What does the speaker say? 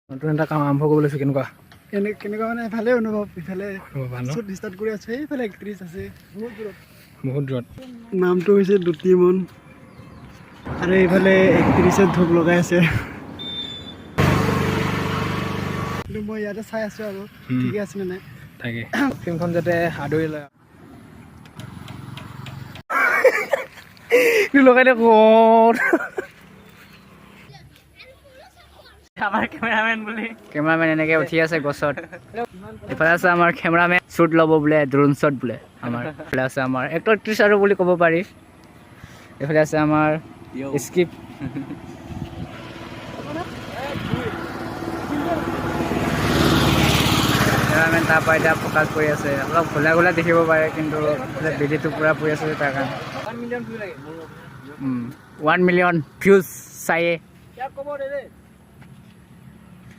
নতুন এটা কাম আৰম্ভ কৰিব লৈছোঁ কেনেকুৱা কেনেকুৱা মানে ভালেই অনুভৱ ইফালে শ্বুট ষ্টাৰ্ট কৰি আছে এইফালে এক্ট্ৰেছ আছে বহুত দূৰত নামটো হৈছে দুটিমন আৰু এইফালে এক্ট্ৰেছে ধূপ লগাই আছে কিন্তু মই ইয়াতে চাই আছোঁ আৰু ঠিকে আছে নে নাই তাকে ফিল্মখন যাতে আদৰি লয় লগাই দে ক'ত আমাৰ কেমেৰামেন এনেকৈ উঠি আছে গছত এইফালে আছে আমাৰ কেমেৰামেন শ্বুট ল'ব বোলে ড্ৰোন শ্বট বোলে আমাৰ এইফালে আছে আমাৰ এক্টৰ এক্ট্ৰেছ আৰু বুলি ক'ব পাৰি এইফালে আছে আমাৰ স্ক্ৰিপ্ট কেমেৰামেন তাৰপৰা এতিয়া ফ'কাছ কৰি আছে অলপ ঘোলা ঘোলা দেখিব পাৰে কিন্তু বেলিটো পূৰা পৰি আছে তাৰ কাৰণে 1 মিলিয়ন ভিউজ চায়ে